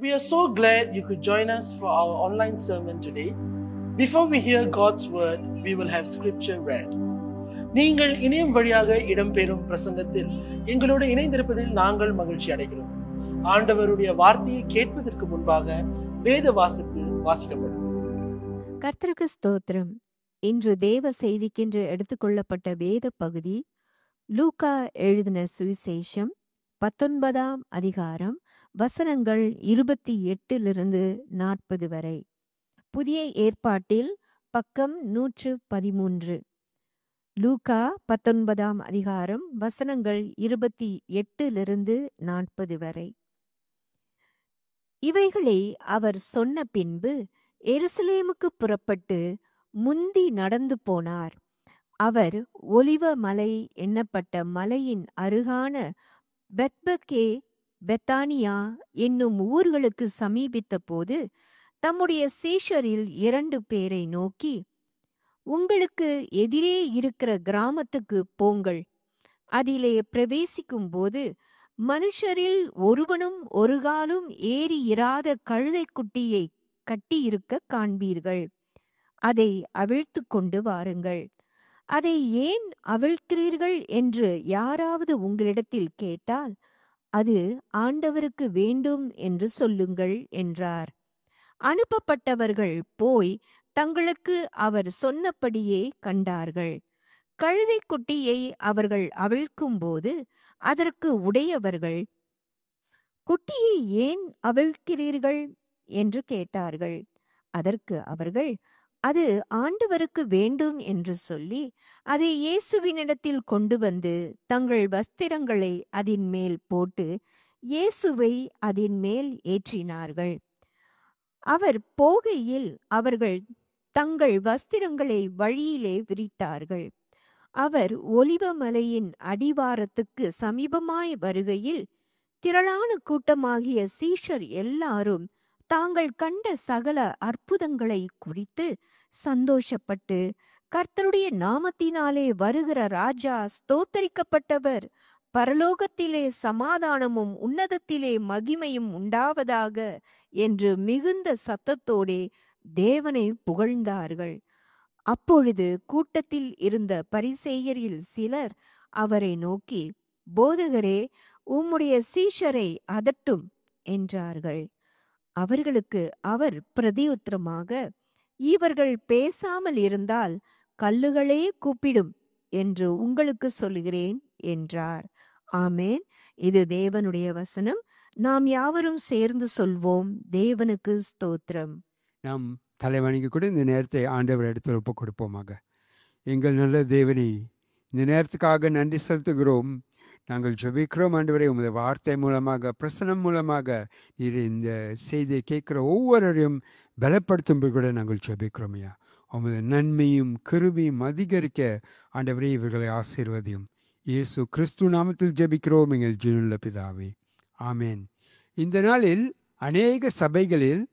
We are so glad you could join us for our online sermon today. Before we hear God's word, we will have scripture read. நீங்கள் இணையம் வழியாக இடம்பெறும் பிரசங்கத்தில் எங்களோடு இணைந்திருப்பதில் நாங்கள் மகிழ்ச்சி அடைகிறோம். ஆண்டவருடைய வார்த்தையை கேட்பதற்கு முன்பாக வேத வாசிப்பு வாசிக்கப்படும். கர்த்தருக்கு ஸ்தோத்திரம். இன்று தேவ செய்திக்கென்று எடுத்துக்கொள்ளப்பட்ட வேத பகுதி லூக்கா எழுதின சுவிசேஷம் 19ஆம் அதிகாரம் வசனங்கள் 28 வரை. புதிய ஏற்பாட்டில் பக்கம் 113. லூக்கா 19ஆம் அதிகாரம் வசனங்கள் 28 வரை. இவைகளை அவர் சொன்ன பின்பு எருசலேமுக்கு புறப்பட்டு முந்தி நடந்து போனார். அவர் ஒலிவ மலை என்னப்பட்ட மலையின் அருகான பெத்பகே பெத்தானியா என்னும் ஊர்களுக்கு சமீபித்த போது தம்முடைய சீஷரில் 2 பேரை நோக்கி, உங்களுக்கு எதிரே இருக்கிற கிராமத்துக்கு போங்கள். அதிலே பிரவேசிக்கும் போது மனுஷரில் ஒருவனும் ஒரு காலும் ஏறி இராத கழுதைக்குட்டியை கட்டியிருக்க காண்பீர்கள். அதை அவிழ்த்து கொண்டு வாருங்கள். அதை ஏன் அவிழ்க்கிறீர்கள் என்று யாராவது உங்களிடத்தில் கேட்டால் அது ஆண்டவருக்கு வேண்டும் என்று சொல்லுங்கள் என்றார். அனுப்பப்பட்டவர்கள் போய் தங்களுக்கு அவர் சொன்னபடியே கண்டார்கள். கழுதைக்குட்டியை அவர்கள் அவிழ்க்கும் போது அதற்கு உடையவர்கள், குட்டியை ஏன் அவிழ்க்கிறீர்கள் என்று கேட்டார்கள். அதற்கு அவர்கள், அது ஆண்டவருக்கு வேண்டும் என்று சொல்லி அதை இயேசுவினிடத்தில் கொண்டு வந்து தங்கள் வஸ்திரங்களை அதின் மேல் போட்டு இயேசுவை அதின் மேல் ஏற்றினார்கள். அவர் போகையில் அவர்கள் தங்கள் வஸ்திரங்களை வழியிலே விரித்தார்கள். அவர் ஒலிவ மலையின் அடிவாரத்துக்கு சமீபமாய் வருகையில் திரளான கூட்டமாகிய சீஷர் எல்லாரும் தாங்கள் கண்ட சகல அற்புதங்களை குறித்து சந்தோஷப்பட்டு, கர்த்தருடைய நாமத்தினாலே வருகிற ராஜா ஸ்தோத்தரிக்கப்பட்டவர், பரலோகத்திலே சமாதானமும் உன்னதத்திலே மகிமையும் உண்டாவதாக என்று மிகுந்த சத்தத்தோடே தேவனை புகழ்ந்தார்கள். அப்பொழுது கூட்டத்தில் இருந்த பரிசேயரில் சிலர் அவரை நோக்கி, போதகரே, உம்முடைய சீஷரை அதட்டும் என்றார்கள். அவர்களுக்கு அவர் பிரதியுத்தரமாக, இவர்கள் பேசாமல் இருந்தால் கல்லுகளே கூப்பிடும் என்று உங்களுக்கு சொல்லுகிறேன் என்றார். ஆமேன். இது தேவனுடைய வசனம். நாம் யாவரும் சேர்ந்து சொல்வோம், தேவனுக்கு ஸ்தோத்திரம். நாம் தலைவணிக்கு கூட இந்த நேரத்தை ஆண்டவர் இடத்தில் ஒப்பு கொடுப்போமாக. எங்கள் நல்ல தேவனே, இந்த நேரத்துக்காக நன்றி செலுத்துகிறோம். நாங்கள் ஜெபிக்கிறோம் ஆண்டவரே, உமது வார்த்தை மூலமாக, பிரசனம் மூலமாக நீர் இந்த செய்தியை கேட்குற ஒவ்வொருவரையும் பலப்படுத்தும் கூட நாங்கள் ஜெபிக்கிறோம் ஐயா. உமது நன்மையும் கிருபையும் அதிகரிக்க ஆண்டவரே இவர்களை ஆசீர்வதியும். இயேசு கிறிஸ்து நாமத்தில் ஜெபிக்கிறோம் எங்கள் ஜீவனுள்ள பிதாவே, ஆமேன். இந்த நாளில் அநேக சபைகளில்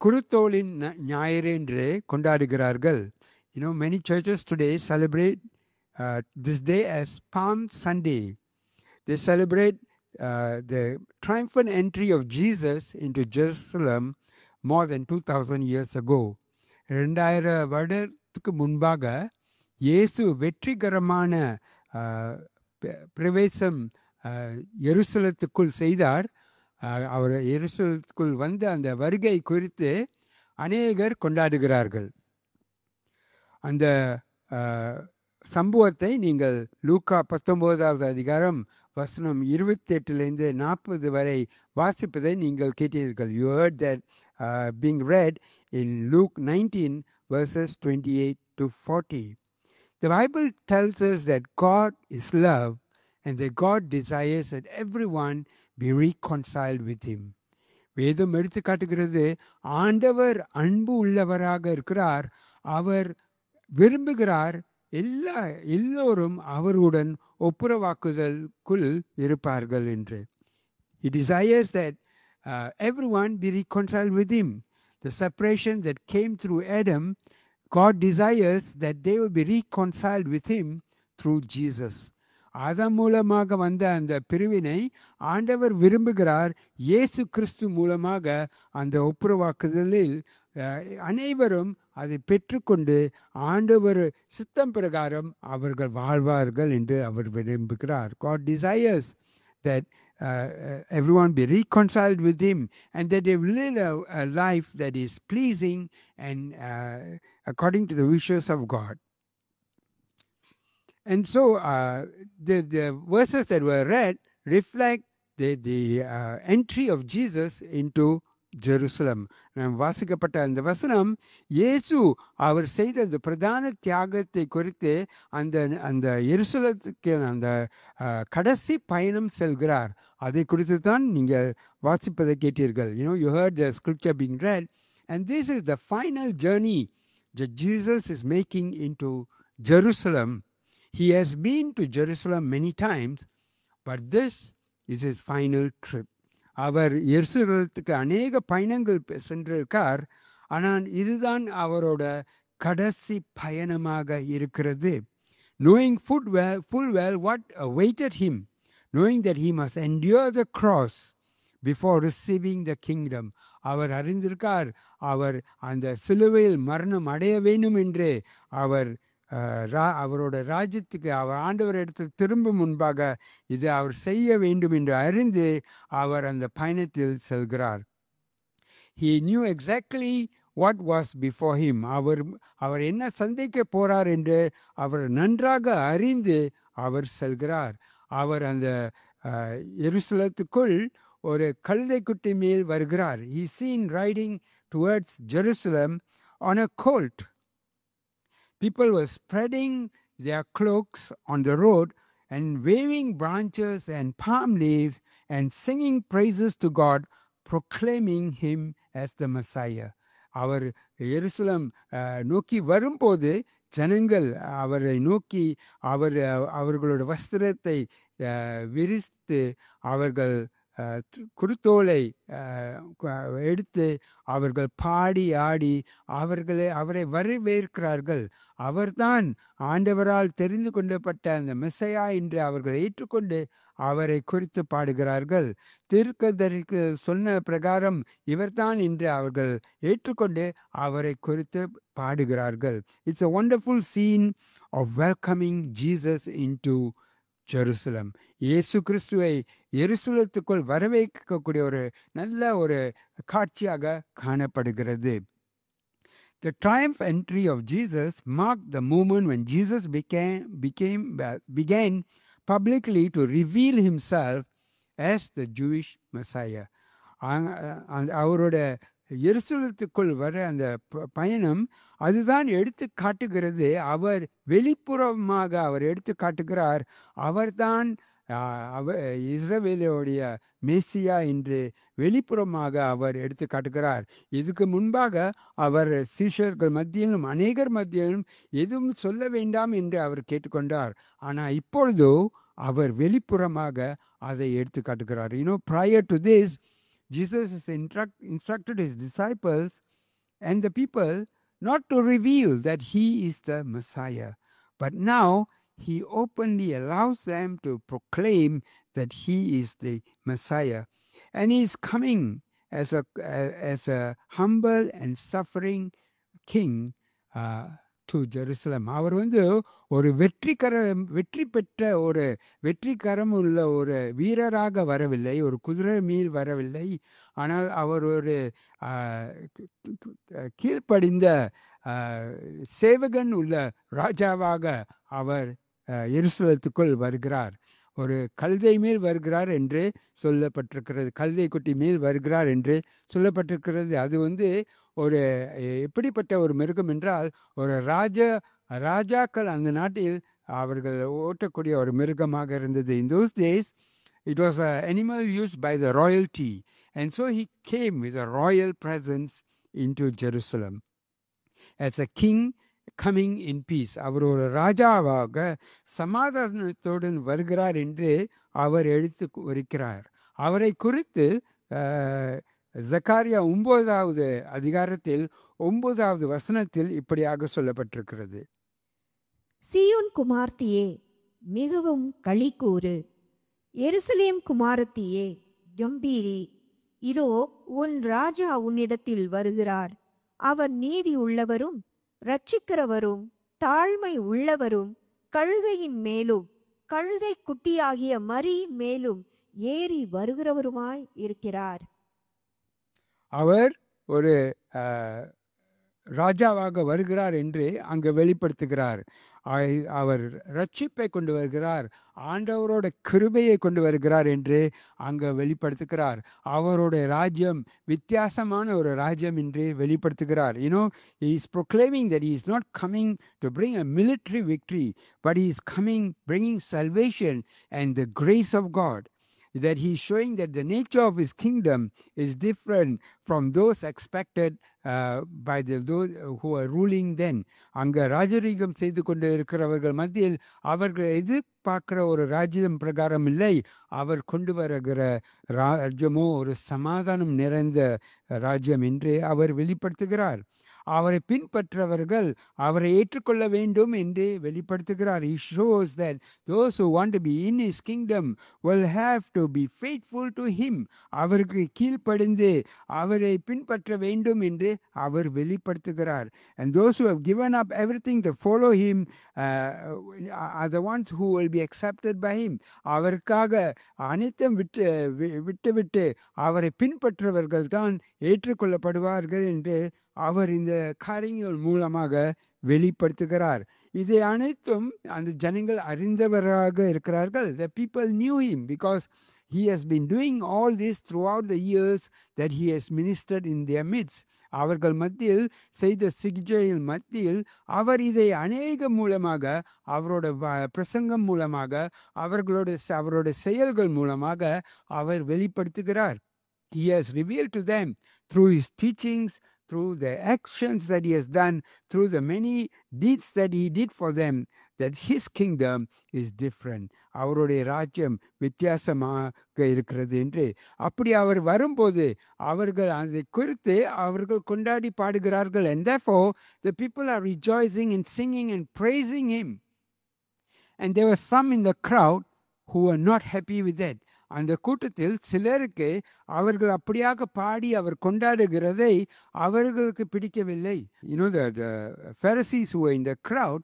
குருத்தோலின் ஞாயிறு என்று கொண்டாடுகிறார்கள். Many churches today celebrate this day as Palm Sunday. They celebrate the triumphant entry of Jesus into Jerusalem more than 2000 years ago. 2000 வருடத்துக்கு முன்பாக இயேசு வெற்றிகரமான பிரவேசம் எருசலேத்துக்குள் செய்தார். அவர் எருசலேத்துக்குள் வந்த அந்த வருகை குறித்து அநேகர் கொண்டாடுகிறார்கள். அந்த சம்பவத்தை நீங்கள் லூக்கா 19ஆவது அதிகாரம் வசனம் 28-40 வரை வாசிப்பதை நீங்கள் கேட்டீர்கள். You heard that being read in Luke 19 verses 28-40. The Bible tells us that God is love and that God desires that everyone be reconciled with him. வேதம் எடுத்து காட்டுகிறது, ஆண்டவர் அன்பு உள்ளவராக இருக்கிறார். அவர் விரும்புகிறார் எல்லோரும் அவருடன் ஒப்புரவாக்குதலுக்குள் இருப்பார்கள் என்று. He desires that everyone be reconciled with him. The separation that came through Adam, God desires that they will be reconciled with him through Jesus. அதன் மூலமாக வந்த அந்த பிரிவினை ஆண்டவர் விரும்புகிறார். இயேசு கிறிஸ்து மூலமாக அந்த ஒப்புரவாக்குதலில் அனைவரும் அதை பெற்றுக்கொண்டு ஆண்டவர் சித்தம் பிரகாரம் அவர்கள் வாழ்வார்கள் என்று அவர் விரும்புகிறார். God desires that everyone be reconciled with him and that they live a life that is pleasing and according to the wishes of God. And so the verses that were read reflect the entry of Jesus into Jerusalem. வாசிக்கப்பட்ட அந்த வசனம் இயேசு அவர் செய்த அந்த பிரதான தியாகத்தை குறித்து அந்த எருசலத்துக்கு அந்த கடைசி பயணம் செல்கிறார். அதை குறித்து தான் நீங்கள் வாசிப்பதை கேட்டீர்கள். You heard the scripture being read, and this is the final journey that Jesus is making into Jerusalem. He has been to Jerusalem many times, but this is his final trip. அவர் எருசலேத்துக்கு அநேக பயணங்கள் சென்றிருக்கார். ஆனால் இதுதான் அவரோட கடைசி பயணமாக இருக்கிறது. Knowing full well what awaited him, knowing that he must endure the cross before receiving the kingdom. அவர் அறிந்திருக்கார் அவர் அந்த சிலுவையில் மரணம் அடைய வேண்டும் என்று அவரோட ராஜ்யத்துக்கு அவர் ஆண்டவர் இடத்தில் திரும்பும் முன்பாக இது அவர் செய்ய வேண்டும் என்று அறிந்து அவர் அந்த பயணத்தில் செல்கிறார். He knew exactly what was before him. அவர் என்ன சந்திக்க போறார் என்று அவர் நன்றாக அறிந்து அவர் செல்கிறார். அவர் அந்த எருசலேத்துக்குள் ஒரு கழுதை குட்டி மேல் வருகிறார். He seen riding towards Jerusalem on a colt. People were spreading their cloaks on the road and waving branches and palm leaves and singing praises to God, proclaiming him as the Messiah. அவர் எருசலேம் நோக்கி வரும்போது ஜனங்கள் அவரை நோக்கி அவர்களோட வஸ்திரத்தை விரித்து அவர்கள் குருத்தோலை எடுத்து அவர்கள் பாடி ஆடி அவரை வரவேற்கிறார்கள். அவர்தான் ஆண்டவரால் தெரிந்து கொள்ளப்பட்ட அந்த மெசையா என்று அவர்கள் ஏற்றுக்கொண்டு அவரை குறித்து பாடுகிறார்கள். தீர்க்கதரிசி சொன்ன பிரகாரம் இவர்தான் என்று அவர்கள் ஏற்றுக்கொண்டு அவரை குறித்து பாடுகிறார்கள். It's a wonderful scene of welcoming Jesus into Jerusalem. இயேசு கிறிஸ்துவை எருசலேத்துக்குள் வரவேற்கக்கூடிய ஒரு நல்ல ஒரு காட்சியாக காணப்படுகிறது. The triumph entry of Jesus marked the moment when Jesus began publicly to reveal himself as the Jewish Messiah. அவரோட எருசலேத்துக்குள் வர அந்த பயணம் அதுதான் எடுத்து காட்டுகிறது. அவர் வெளிப்புறமாக அவர் எடுத்து காட்டுகிறார் அவர்தான் இஸ்ரவேலுடைய மேசியா என்று வெளிப்புறமாக அவர் எடுத்து காட்டுகிறார். இதுக்கு முன்பாக அவர் சீஷர்கள் மத்தியிலும் அநேகர் மத்தியிலும் எதுவும் சொல்ல வேண்டாம் என்று அவர் கேட்டுக்கொண்டார். ஆனால் இப்பொழுதோ அவர் வெளிப்புறமாக அதை எடுத்து காட்டுகிறார். Prior to this, Jesus has instructed his disciples and the people not to reveal that he is the Messiah. But now he openly allows them to proclaim that he is the Messiah. And he is coming as a humble and suffering king to Jerusalem. அவர் ஒரு வெற்றி பெற்ற ஒரு வெற்றிகரம் உள்ள ஒரு வீரராக வரவில்லை, ஒரு குதிரை மேல் வரவில்லை. ஆனால் அவர் ஒரு கீழ்ப்படிந்த சேவகன் உள்ள ராஜாவாக அவர் எருசலேத்துக்குள் வருகிறார். ஒரு கழுதை மேல் வருகிறார் என்று சொல்லப்பட்டிருக்கிறது. கழுதை குட்டி மேல் வருகிறார் என்று சொல்லப்பட்டிருக்கிறது. அது ஒரு எப்படிப்பட்ட ஒரு மிருகம் என்றால் ஒரு ராஜாக்கள் அந்த நாட்டில் அவர்கள் ஓட்டக்கூடிய ஒரு மிருகமாக இருந்தது. In those days it was an animal used by the royalty, and so he came with a royal presence into Jerusalem as a king coming in peace. அவர் ஒரு ராஜாவாக சமாதானத்துடன் வருகிறார் என்று அவர் எடுத்து வருகிறார். அவரை குறித்து ஜக்காரியா 9வது அதிகாரத்தில் 9வது வசனத்தில் இப்படியாக சொல்லப்பட்டிருக்கிறது. சீயோன் குமார்த்தியே, மிகவும் களிகூறு. எருசலேம் குமாரத்தியே, கம்பீரி. இதோ உன் ராஜா உன்னிடத்தில் வருகிறார். அவர் நீதி உள்ளவரும் இரட்சிக்கிறவரும் தாழ்மை உள்ளவரும் கழுதையின் மேலும் கழுதை குட்டியாகிய மரி மேலும் ஏறி வருகிறவருமாய் இருக்கிறார். அவர் ஒரு ராஜாவாக வருகிறார் என்று அங்கு வெளிப்படுத்துகிறார். அவர் ரட்சிப்பை கொண்டு வருகிறார், ஆண்டவரோட கிருபையை கொண்டு வருகிறார் என்று அங்கே வெளிப்படுத்துகிறார். அவருடைய ராஜ்யம் வித்தியாசமான ஒரு ராஜ்யம் என்று வெளிப்படுத்துகிறார். He is proclaiming that he is not coming to bring a military victory, but he is coming bringing salvation and the grace of God. That he is showing that the nature of his kingdom is different from those expected by those who are ruling then. அங்கே ராஜரீகம் செய்து கொண்டு இருக்கிறவர்கள் மத்தியில் அவர்கள் எதிர்பார்க்கிற ஒரு ராஜ்யம் பிரகாரம் இல்லை, அவர் கொண்டு வருகிற ராஜ்யமோ ஒரு சமாதானம் நிறைந்த ராஜ்யம் என்று அவர் வெளிப்படுத்துகிறார். அவரை பின்பற்றவர்கள் அவரை ஏற்றுக்கொள்ள வேண்டும் என்று வெளிப்படுத்துகிறார். He shows that those who want to be in his kingdom will have to be faithful to him. அவருக்கு கீழ்ப்படிந்து அவரை பின்பற்ற வேண்டும் என்று அவர் வெளிப்படுத்துகிறார். And those who have given up everything to follow him are the ones who will be accepted by him. அவருக்காக அனைத்தும் விட்டு அவரை பின்பற்றவர்கள் தான் ஏற்றுக்கொள்ளப்படுவார்கள் என்று அவர் இந்த காரியங்கள் மூலமாக வெளிப்படுத்துகிறார். இதை அனைத்தும் அந்த ஜனங்கள் அறிந்தவராக இருக்கிறார்கள். The people knew him because he has been doing all this throughout the years that he has ministered in their midst. அவர்கள் மத்தியில் செய்த சிகிச்சையின் மத்தியில் அவர் இதை அநேக மூலமாக அவரோட பிரசங்கம் மூலமாக அவரோட செயல்கள் மூலமாக அவர் வெளிப்படுத்துகிறார். He has revealed to them through his teachings, through the actions that he has done, through the many deeds that he did for them, that his kingdom is different. அவருடைய ராஜ்யம் வித்தியாசமாக இருக்கிறது என்று. அப்படி அவர் வரும்போது அவர்கள் அதை குறித்து அவர்கள் கொண்டாடி பாடுகிறார்கள். And therefore the people are rejoicing and singing and praising him. And there were some in the crowd who were not happy with that. அந்த கூட்டத்தில் சிலருக்கு அவர்கள் அப்படியாக பாடி அவர் கொண்டாடுகிறதை அவர்களுக்கு பிடிக்கவில்லை. The Pharisees who were in the crowd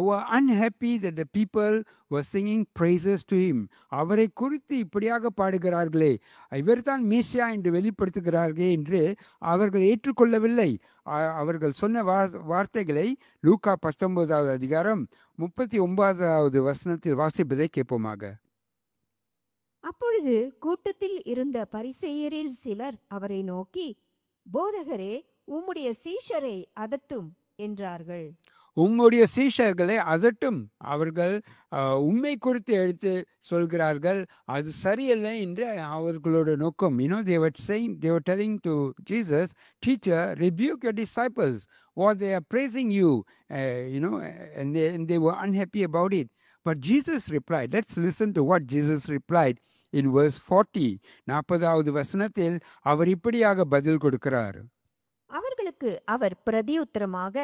were unhappy that the people were singing praises to him. அவரை குறித்து இப்படியாக பாடுகிறார்களே, இவர்தான் மேசியா என்று வெளிப்படுத்துகிறார்கள் என்று அவர்கள் ஏற்றுக்கொள்ளவில்லை. அவர்கள் சொன்ன வார்த்தைகளை லூக்கா 19வது அதிகாரம் 39வது வசனத்தில் வாசிப்பதை கேட்போமாக. அப்பொழுது கூட்டத்தில் இருந்த பரிசேயரில் சிலர் அவரை நோக்கி, போதகரே, உம்முடைய சீஷரை அதட்டும் என்றார்கள். உம்முடைய சீஷர்களை அதட்டும். அவர்கள் உண்மை குறித்து எடுத்து சொல்கிறார்கள், அது சரியல்ல என்று அவர்களோட நோக்கம். They were telling to Jesus, teacher, rebuke your disciples, what they are praising you, and they were unhappy about it. But Jesus replied, let's listen to what Jesus replied in verse 40. 40வது வசனத்தில் அவர் இப்படியாக பதில் கொடுக்கிறார். அவர்களுக்கு அவர் பிரதியுத்தரமாக,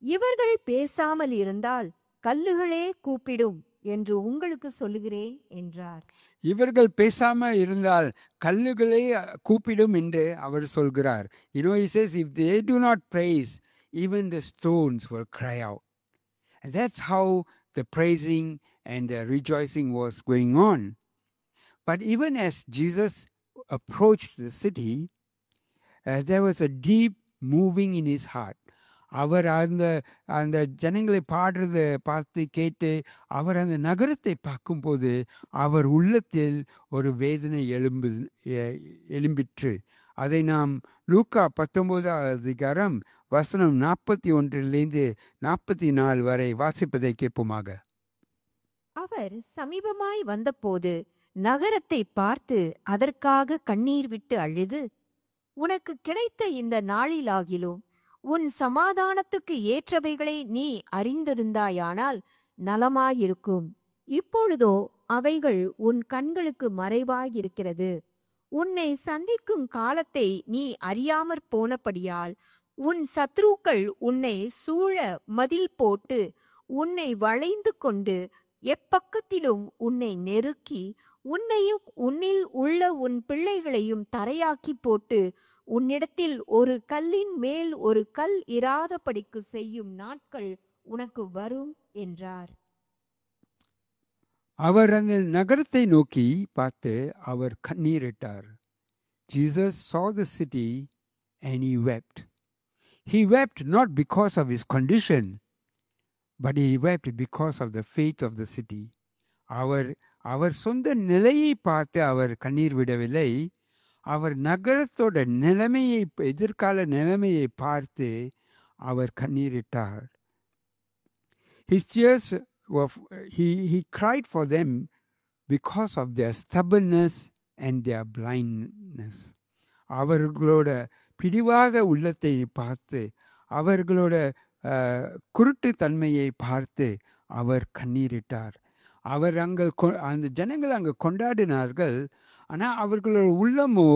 இவர்கள் பேசாமல் இருந்தால் கல்லுகளே கூப்பிடும் என்று உங்களுக்கு சொல்லுகிறேன் என்றார். இவர்கள் பேசாமல் இருந்தால் கல்லுகளே கூப்பிடும் என்று அவர் சொல்கிறார். He says, if they do not praise, even the stones will cry out. And that's how the praising and the rejoicing was going on. But even as Jesus approached the city, there was a deep moving in his heart. அவர் அந்த ஜனங்களை பாடுறத பார்த்து கேட்டு அவர் அந்த நகரத்தை பார்க்கும்போது அவர் உள்ளத்தில் ஒரு வேதனை எழும்பிற்று. அதை நாம் லூக்கா 19வது அதிகாரம் வசனம் 41லிருந்து 44 வரை வாசிப்பதை கேட்போமாக. அவர் சமீபமாய் வந்தபோது நகரத்தை பார்த்து அதற்காக கண்ணீர் விட்டு அழுது, உனக்கு கிடைத்த இந்த நாளிலாகிலும் உன் சமாதானத்துக்கு ஏற்றவைகளை நீ அறிந்திருந்தாயானால் நலமாயிருக்கும். இப்பொழுதோ அவைகள் உன் கண்களுக்கு மறைவாயிருக்கிறது. உன்னை சந்திக்கும் காலத்தை நீ அறியாமற் போனபடியால் உன் சத்ருக்கள் உன்னை சூழ மதில் போட்டு உன்னை வளைந்து கொண்டு எப்பக்கத்திலும் உன்னை நெருக்கி உன்னையும் உன்னில் உள்ள உன் பிள்ளைகளையும் தரையாக்கி போட்டு உன்னிடத்தில் ஒரு கல்லின் மேல் ஒரு கல் இராதபடிக்கு செய்யும் நாட்கள் உனக்கு வரும் என்றார். அவர் அந்த நகரத்தை நோக்கி பார்த்து அவர் கண்ணீரிட்டார். Jesus saw the city and he wept. He wept not because of his condition, but he wept because of the fate of the city. அவர் சொந்த நிலையை பார்த்து அவர் கண்ணீர் விடவில்லை. அவர் நகரத்தோட நிலைமையை, எதிர்கால நிலைமையை பார்த்து அவர் கண்ணீரிட்டார். His tears were, he cried for them because of their stubbornness and their blindness. அவர்களோட பிடிவாத உள்ளத்தை பார்த்து, அவர்களோட குருட்டு தன்மையை பார்த்து அவர் கண்ணீரிட்டார். அவர் அந்த ஜனங்கள் அங்கே கொண்டாடினார்கள். ஆனால் அவர்களோட உள்ளமோ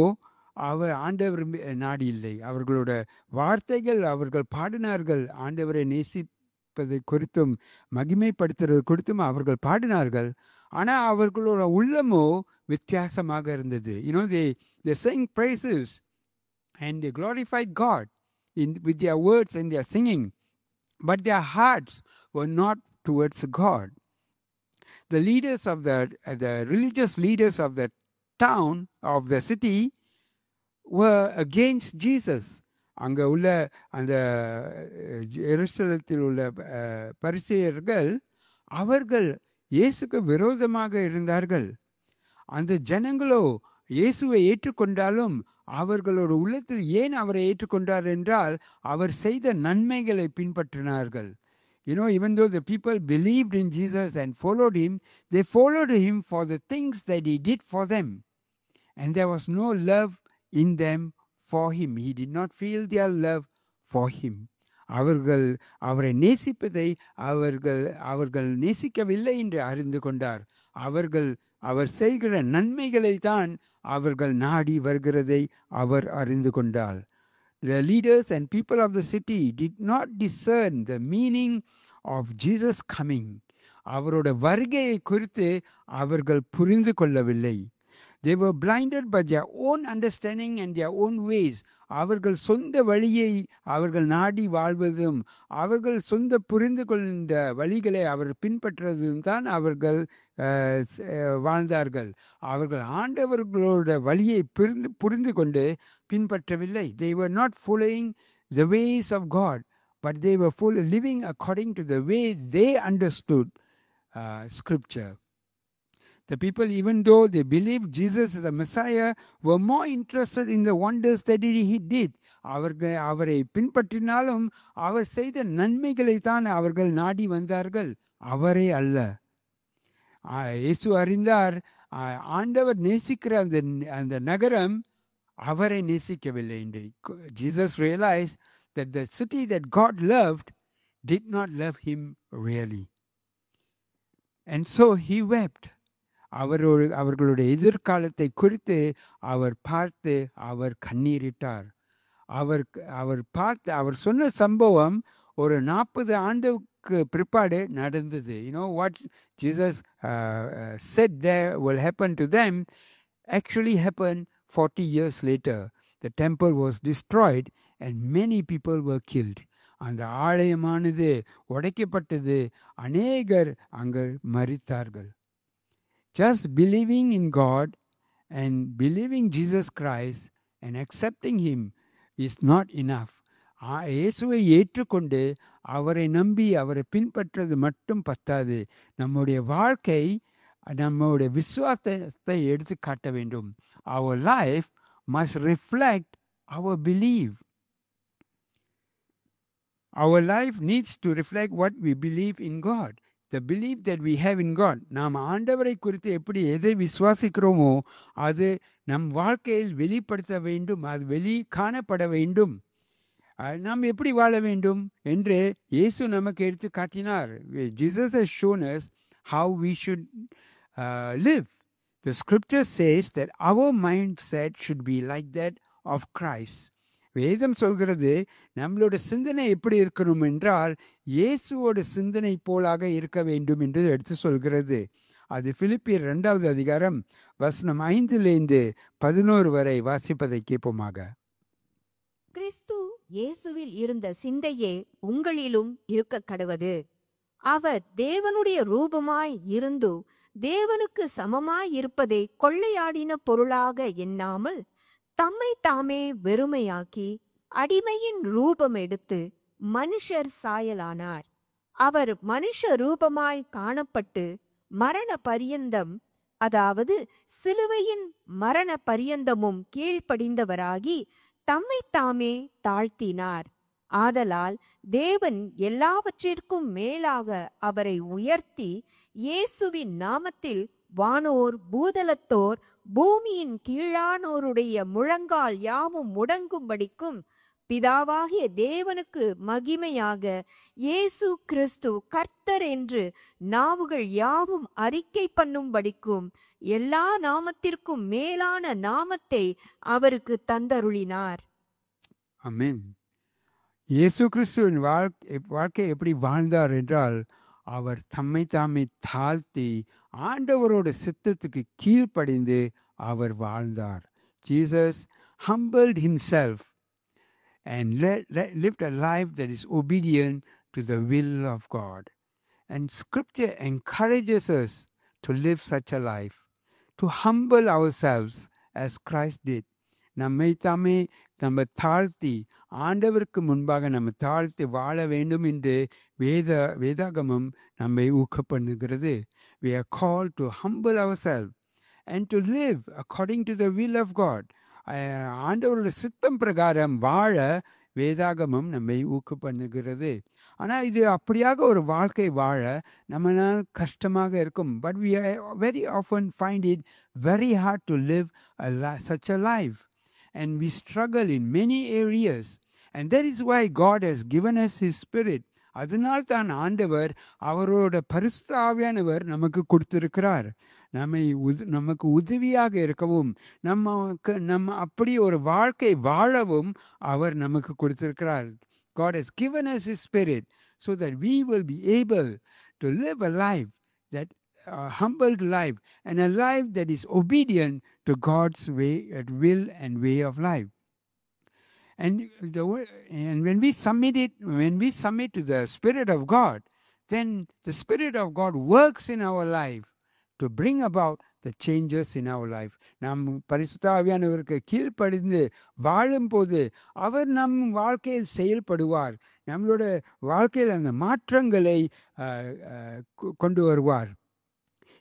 அவர் ஆண்டவர் நாடி இல்லை. அவர்களோட வார்த்தைகள், அவர்கள் பாடினார்கள், ஆண்டவரை நேசிப்பதை குறித்தும் மகிமைப்படுத்துறது குறித்தும் அவர்கள் பாடினார்கள். ஆனால் அவர்களோட உள்ளமோ வித்தியாசமாக இருந்தது. They sang praises and they glorified God with their words and their singing, but their hearts were not towards God. The leaders of the religious leaders of the town, of the city, were against Jesus. அங்கே உள்ள அந்த எருசலேத்தில் உள்ள பரிசேயர்கள் அவர்கள் இயேசுக்கு விரோதமாக இருந்தார்கள். அந்த ஜனங்களோ இயேசுவை ஏற்றுக்கொண்டாலும் அவர்களோட உள்ளத்தில் ஏன் அவரை ஏற்றுக்கொண்டார் என்றால் அவர் செய்த நன்மைகளை பின்பற்றினார்கள். Even though the people believed in Jesus and followed him, they followed him for the things that he did for them. And there was no love in them for him. He did not feel their love for him. அவரை நேசிப்பதை அவர்கள் நேசிக்கவில்லை என்று அறிந்து கொண்டார். அவர் செய்கிற நன்மைகளை தான் அவர்கள் நாடி வருகிறதை அவர் அறிந்து கொண்டார். The leaders and people of the city did not discern the meaning of Jesus coming. அவரோட வருகையை குறித்து அவர்கள் புரிந்து கொள்ளவில்லை. They were blinded by their own understanding and their own ways. அவர்கள் சொந்த வழியை அவர்கள் நாடி வாழ்வதும் அவர்கள் சொந்த புரிந்து கொண்ட வழிகளை அவர் பின்பற்றுவதும் தான் அவர்கள் வாழ்ந்தார்கள். அவர்கள் ஆண்டவர்களோட வழியை புரிந்து கொண்டு பின்பற்றவில்லை. They were not following the ways of God, but they were living according to the way they understood scripture. The people, even though they believed Jesus is the Messiah, were more interested in the wonders that he did. அவரை பின்பற்றினாலும் அவர் செய்த நன்மைகளை தான் அவர்கள் நாடி வந்தார்கள், அவரே அல்ல. இயேசு அறிந்தார் ஆண்டவர் நேசிக்கிற அந்த நகரம் அவரை நேசிக்கவில்லை என்று. Jesus realized that the city that God loved did not love him really. And so he wept. அவர்களுடைய எதிர்காலத்தை குறித்து அவர் பார்த்து அவர் கண்ணீரிட்டார். அவர் சொன்ன சம்பவம் ஒரு 40 ஆண்டுக்கு பிற்பாடு நடந்தது. What Jesus said there will happen to them actually happened 40 years later. The temple was destroyed and many people were killed. அந்த ஆலயமானது உடைக்கப்பட்டது, அநேகர் அங்கு மரித்தார்கள். Just believing in God and believing Jesus Christ and accepting him is not enough. இயேசுவை ஏற்றுக்கொண்டு அவரை நம்பி அவரை பின்பற்றது மட்டும் பத்தாது. நம்முடைய வாழ்க்கை, நம்முடைய விசுவாசத்தை எடுத்து காட்ட வேண்டும். Our life must reflect our belief. Our life needs to reflect what we believe in God. The belief that we have in God. நாம் ஆண்டவரை குறித்து எப்படி எதை விசுவாசிக்கிறோமோ அது நம் வாழ்க்கையில் வெளிப்படுத்த வேண்டும், அது காணப்பட வேண்டும். நாம் எப்படி வாழ வேண்டும் என்று இயேசு நமக்கு எடுத்து காட்டினார். Jesus has shown us how we should live. The scripture says that our mindset should be like that of Christ. வேதம் சொல்கிறது நம்மளோட சிந்தனை எப்படி இருக்கணும் என்றால் இயேசுவோட சிந்தனை போலாக இருக்க வேண்டும் என்று எடுத்து சொல்கிறது. அது பிலிப்பியர் 2வது அதிகாரம் வசனம் 5-11 வரை வாசிப்பதை கேட்போமாக. கிறிஸ்து இயேசுவில் இருந்த சிந்தையே உங்களிலும் இருக்க கடவது. அவர் தேவனுடைய ரூபமாய் இருந்து தேவனுக்கு சமமாய் இருப்பதை கொள்ளையாடின பொருளாக எண்ணாமல் தம்மை தாமே வெறுமையாக்கி அடிமையின் ரூபம் எடுத்து மனுஷர் சாயலானார். அவர் மனுஷ ரூபமாய் காணப்பட்டு மரண பரியந்தம், அதாவது சிலுவையின் மரண பரியந்தமும் கீழ்ப்படிந்தவராகி தம்மை தாமே தாழ்த்தினார். ஆதலால் தேவன் எல்லாவற்றிற்கும் மேலாக அவரை உயர்த்தி இயேசுவின் நாமத்தில் வானோர் பூதலத்தோர் பூமியின் கீழானோருடைய முழங்கால் யாவும் முடங்கும்படிக்கும் பிதாவாகிய தேவனுக்கு மகிமையாக இயேசு கிறிஸ்து கர்த்தர் என்று நாவுகள் யாவும் அறிக்கை பண்ணும்படிக்கும் எல்லா நாமத்திற்கும் மேலான நாமத்தை அவருக்கு தந்தருளினார். ஆமென். இயேசு கிறிஸ்துவின் வாழ்க்கை எப்படி வாழ்ந்தார் என்றால், அவர் தம்மை தாமே தாழ்த்தி ஆண்டவரோட சித்தத்துக்கு கீழ்ப்படிந்து அவர் வாழ்ந்தார். Jesus humbled himself and lived a life that is obedient to the will of God. And Scripture encourages us to live such a life, to humble ourselves as Christ did. நம்மை தாமே நம்ம தாழ்த்தி ஆண்டவருக்கு முன்பாக நம்ம தாழ்த்தி வாழ வேண்டும் என்று வேதாகமம் நம்மை ஊக்கப்படுகிறது. We are called to humble ourselves and to live according to the will of God. ஆண்டவரோட சித்தம் பிரகாரம் வாழ வேதாகமம் நம்மை ஊக்கப்படுகிறது. ஆனால் இது அப்படியாக ஒரு வாழ்க்கை வாழ நம்மளால் கஷ்டமாக இருக்கும். But we very often find it very hard to live such a life. And we struggle in many areas. And that is why God has given us His Spirit. அதனால் தான் ஆண்டவர் அவரோட பரிசுத்த ஆவியானவர் நமக்கு கொடுத்திருக்கிறார். நமக்கு உதவியாக இருக்கவும் நம்ம அப்படி ஒரு வாழ்க்கை வாழவும் அவர் நமக்கு கொடுத்திருக்கிறார். God has given us His Spirit so that we will be able to live a life that humbled life, and a life that is obedient to God's way, will and way of life. And when we submit to the Spirit of God, then the Spirit of God works in our life to bring about the changes in our life. நாம் பரிசுத்த ஆவியானவருக்கு கீழ்ப்படிந்து வாழும்போது அவர் நம் வாழ்க்கையில் செயல்படுவார். நம்மளோட வாழ்க்கையில் அந்த மாற்றங்களை கொண்டு வருவார்.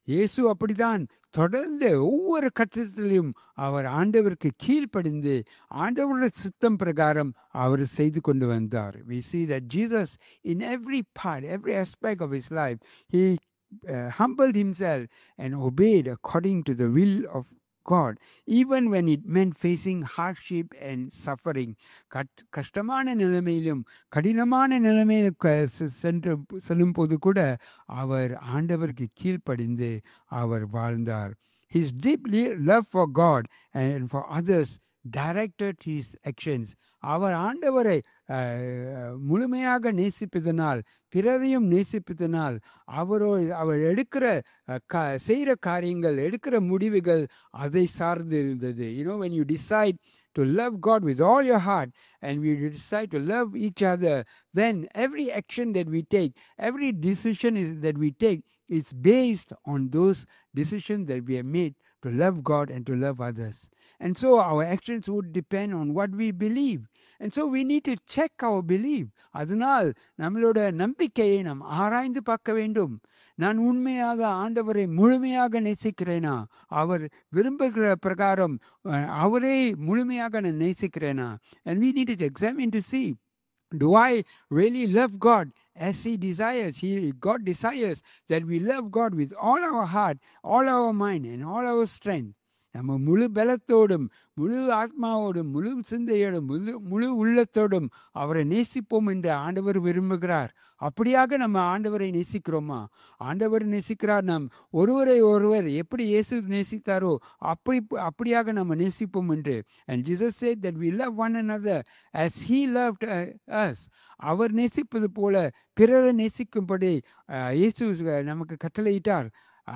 இயேசு அப்படிதான் தொடர்ந்து ஒவ்வொரு கட்டத்திலும் அவர் ஆண்டவருக்கு கீழ்ப்படிந்து ஆண்டவருடைய சித்தம் பிரகாரம் அவர் செய்து கொண்டு வந்தார். We see that Jesus in every part, every aspect of his life, he humbled himself and obeyed according to the will of God, even when it meant facing hardship and suffering. கஷ்டமான நிலைமையிலும் கடினமான நிலைமையில் செல்லும் போது கூட அவர் ஆண்டவருக்கு கீழ்ப்படிந்து அவர் வாழ்ந்தார். His deep love for God and for others directed his actions. அவர் ஆண்டவரை முழுமையாக நேசிப்பதனால், பிறரையும் நேசிப்பதனால் அவர் எடுக்கிற செய்கிற காரியங்கள், எடுக்கிற முடிவுகள் அதை சார்ந்து இருந்தது. When you decide to love God with all your heart and we decide to love each other, then every action that we take, every decision that we take is based on those decisions that we have made to love God and to love others. And so our actions would depend on what we believe. And so we need to check our belief. அதனால் நம்மளோட நம்பிக்கையை நாம் ஆராய்ந்து பார்க்க வேண்டும். நான் உண்மையாக ஆண்டவரை முழுமையாக நேசிக்கிறேனா, அவர் விரும்புகிற பிரகாரம் அவரை முழுமையாக நான் நேசிக்கிறேனா? And we need to examine to see, do I really love God as He desires? God desires that we love God with all our heart, all our mind, and all our strength. நம்ம முழு பலத்தோடும் முழு ஆத்மாவோடும் முழு சிந்தையோடும் முழு உள்ளத்தோடும் அவரை நேசிப்போம் என்று ஆண்டவர் விரும்புகிறார். அப்படியாக நம்ம ஆண்டவரை நேசிக்கிறோமா? ஆண்டவர் நேசிக்கிறார். நாம் ஒருவர் எப்படி இயேசு நேசித்தாரோ அப்படியாக நம்ம நேசிப்போம் என்று. And Jesus said that we love one another as he loved us. அவர் நேசிப்பது போல பிறரை நேசிக்கும்படி இயேசு நமக்கு கட்டளையிட்டார்.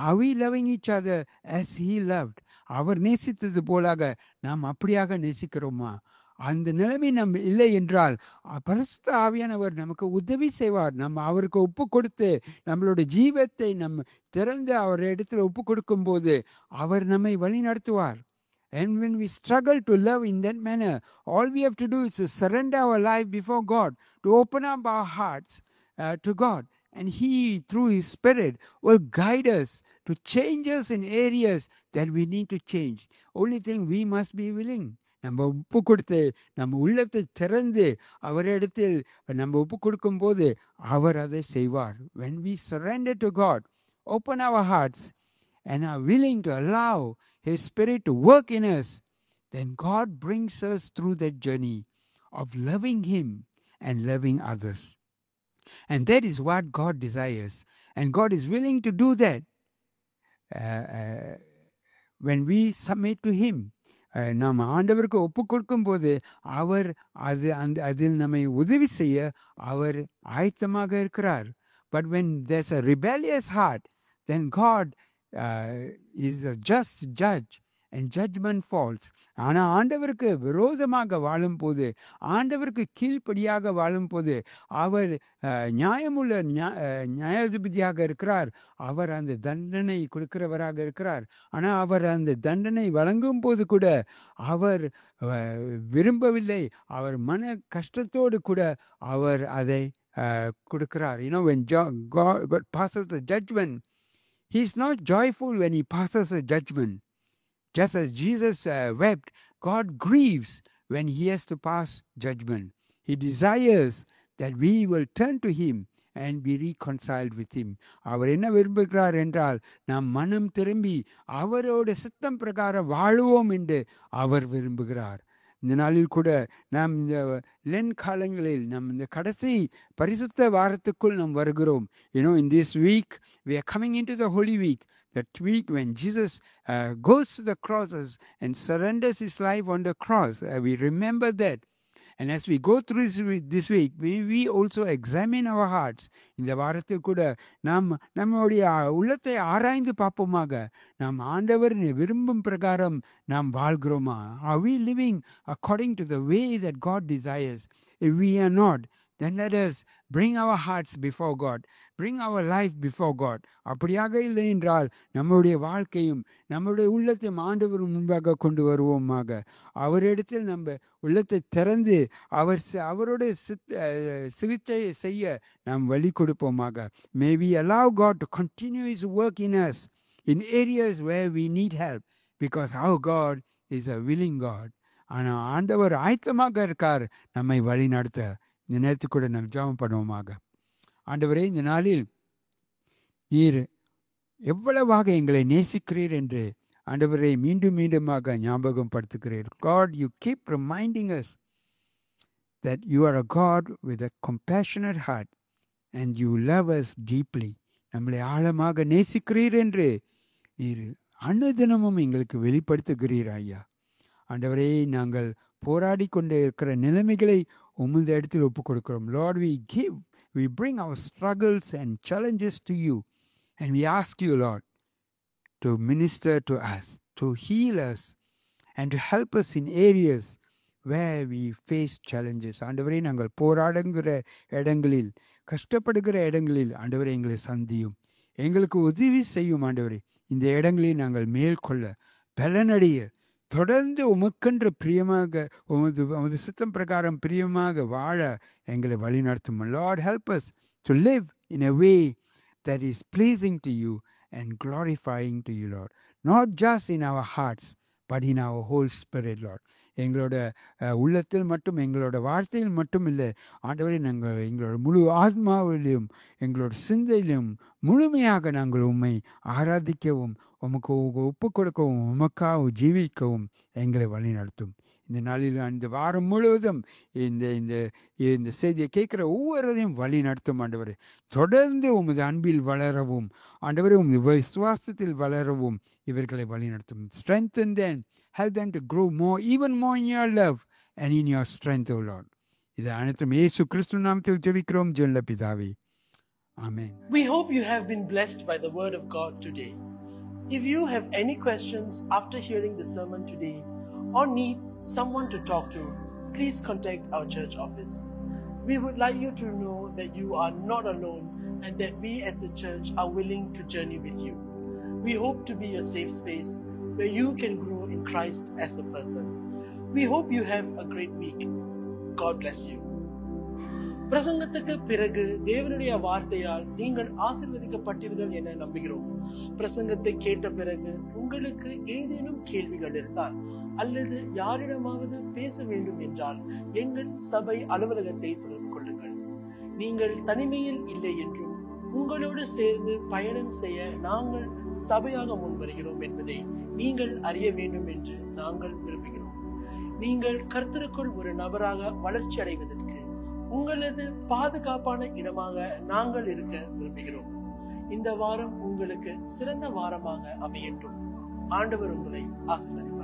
Are we loving each other as he loved? அவர் நேசித்தது போலாக நாம் அப்படியாக நேசிக்கிறோமா? அந்த நிலைமை நம்ம இல்லை என்றால் பரிசுத்த ஆவியானவர் நமக்கு உதவி செய்வார். நம்ம அவருக்கு ஒப்பு கொடுத்து நம்மளோட ஜீவத்தை நம்ம திறந்து அவர் இடத்துல ஒப்பு கொடுக்கும் போது அவர் நம்மை வழி நடத்துவார். And when we struggle to love in that manner, all we have to do is to surrender our life before God, to open up our hearts to God. And he, through his spirit, will guide us to change us in areas that we need to change. Only thing, we must be willing. நம்ம ஒப்பு கொடுத்து நம்ம உள்ளத்தை திறந்து அவரிடத்தில் நம்ம ஒப்பு கொடுக்கும் போது அவர் அதை செய்வார். When we surrender to God, open our hearts and are willing to allow his spirit to work in us, then God brings us through that journey of loving him and loving others. And that is what God desires. And God is willing to do that when we submit to him. நாம் ஆண்டவருக்கு ஒப்பு கொடுக்கும் போது அவர் அதில் நம்மை உதவி செய்ய அவர் ஆயத்தமாக இருக்கிறார். But when there's a rebellious heart, then God is a just judge and judgment falls. ஆனால் ஆண்டவருக்கு விரோதமாக வாழும் போது, ஆண்டவருக்கு கீழ்ப்படியாக வாழும் போது அவர் நியாயமுள்ள நியாயாதிபதியாக இருக்கிறார். அவர் அந்த தண்டனை கொடுக்கிறவராக இருக்கிறார். ஆனால் அவர் அந்த தண்டனை வழங்கும் போது கூட அவர் விரும்பவில்லை. அவர் மன கஷ்டத்தோடு கூட அவர் அதை கொடுக்கிறார். When God passes the judgment, he is not joyful when he passes a judgment. Just as Jesus wept, God grieves when he has to pass judgment. He desires that we will turn to him and be reconciled with him. அவர் என்ன விரும்புகிறார் என்றால் நாம் மனம் திரும்பி அவரோட சித்தம் பிரகாரம் வாழுவோம் என்று அவர் விரும்புகிறார். இந்த நாளில் கூட நாம் இந்த லென் காலங்களில் நம் இந்த கடைசி பரிசுத்த வாரத்துக்குள் நாம் வருகிறோம். In this week we are coming into the Holy Week. That week when Jesus goes to the crosses and surrenders his life on the cross. We remember that. And as we go through this week, we also examine our hearts. இந்த வாரத்தில் கூட நாம் நம்முடைய உள்ளத்தை ஆராய்ந்து பார்ப்போமாக. நாம் ஆண்டவர் விரும்பும் பிரகாரம் நாம் வாழ்கிறோமா? Are we living according to the way that God desires? If we are not, then let us bring our hearts before God. Bring our life before God. அப்படியாக இல்லை என்றால் நம்முடைய வாழ்க்கையும் நம்முடைய உள்ளத்தையும் ஆண்டவர் முன்பாக கொண்டு வருவோமாக. அவரிடத்தில் நம்ம உள்ளத்தை திறந்து அவரோட சிகிச்சை செய்ய நாம் வழி கொடுப்போமாக. May we allow God to continue his work in us in areas where we need help, because our God is a willing God. ஆனால் ஆண்டவர் ஆயத்தமாக இருக்கார் நம்மை வழி நடத்த. இந்த நேரத்துக்கு கூட நாம் ஜெபம் பண்ணுவோமாக. ஆண்டவரே, இந்த நாளில் நீர் எவ்வளவாக எங்களை நேசிக்கிறீர் என்று ஆண்டவரை மீண்டும் மீண்டுமாக ஞாபகம் படுத்துகிறீர். God, you keep reminding us that you are a God with a compassionate heart and you love us deeply. நம்மளை ஆழமாக நேசிக்கிறீர் என்று நீர் அனுதினமும் எங்களுக்கு வெளிப்படுத்துகிறீர் ஐயா. ஆண்டவரே, நாங்கள் போராடி கொண்டு இருக்கிற நிலைமைகளை உமது இடத்தில் ஒப்புக் கொடுக்கிறோம். Lord, we bring our struggles and challenges to you, and we ask you, Lord, to minister to us, to heal us, and to help us in areas where we face challenges. ஆண்டவரே, நாங்கள் போராடுகிற இடங்களில், கஷ்டப்படுகிற இடங்களில் ஆண்டவரே எங்களை சந்தியும், எங்களுக்கு உதவி செய்யும். ஆண்டவரே, இந்த இடங்களில் நாங்கள் மேற்கொள்ள பலனடைய தொடர்ந்து உமக்கென்று பிரியமாக உமது சித்தம் பிரகாரம் பிரியமாக வாழ எங்களை வழி நடத்தும். Lord, help us to live in a way that is pleasing to you and glorifying to you, Lord. Not just in our hearts, but in our whole spirit, Lord. எங்களோட உள்ளத்தில் மட்டும், எங்களோட வார்த்தையில் மட்டும் இல்லை ஆண்டவரே, நாங்கள் எங்களோட முழு ஆத்மாவிலையும் எங்களோட சிந்தையிலும் முழுமையாக நாங்கள் உம்மை ஆராதிக்கவும், உமக்கு ஒப்பு கொடுக்கவும், உமக்காக ஜீவிக்கவும் எங்களை வழி நடத்தும். இந்த நாளில், இந்த வாரம் முழுவதும் இந்த இந்த இந்த செய்தியை கேட்குற ஒவ்வொருவரையும் வழி நடத்தும் ஆண்டவரே. தொடர்ந்து உமது அன்பில் வளரவும் ஆண்டவரே, உமது விசுவாசத்தில் வளரவும் இவர்களை வழி நடத்தும். Strengthen them, help them to grow more, even more in your love and in your strength, O Lord. இது அனைத்தும் இயேசு கிறிஸ்து நாமத்தில் ஜெபிக்கிறோம் ஜெயல பிதாவே. Amen. We hope you have been blessed by the word of God today. If you have any questions after hearing the sermon today or need someone to talk to, please contact our church office. We would like you to know that you are not alone and that we as a church are willing to journey with you. We hope to be a safe space where you can grow in Christ as a person. We hope you have a great week. God bless you. பிரசங்கத்துக்கு பிறகு தேவனுடைய வார்த்தையால் நீங்கள் ஆசீர்வதிக்கப்பட்டீர்கள் என நம்புகிறோம். பிரசங்கத்தை கேட்ட பிறகு உங்களுக்கு ஏதேனும் கேள்விகள் இருந்தால் அல்லது யாரிடமாவது பேச வேண்டும் என்றால் எங்கள் சபை அலுவலகத்தை தொடர்பு கொள்ளுங்கள். நீங்கள் தனிமையில் இல்லை என்றும் உங்களோடு சேர்ந்து பயணம் செய்ய நாங்கள் சபையாக முன் வருகிறோம் என்பதை நீங்கள் அறிய வேண்டும் என்று நாங்கள் விரும்புகிறோம். நீங்கள் கர்த்தருக்குள் ஒரு நபராக வளர்ச்சி அடைவதற்கு உங்களது பாதுகாப்பான இடமாக நாங்கள் இருக்க விரும்புகிறோம். இந்த வாரம் உங்களுக்கு சிறந்த வாரமாக அமையட்டும். ஆண்டவர் உங்களை ஆசீர்வதிப்பார்.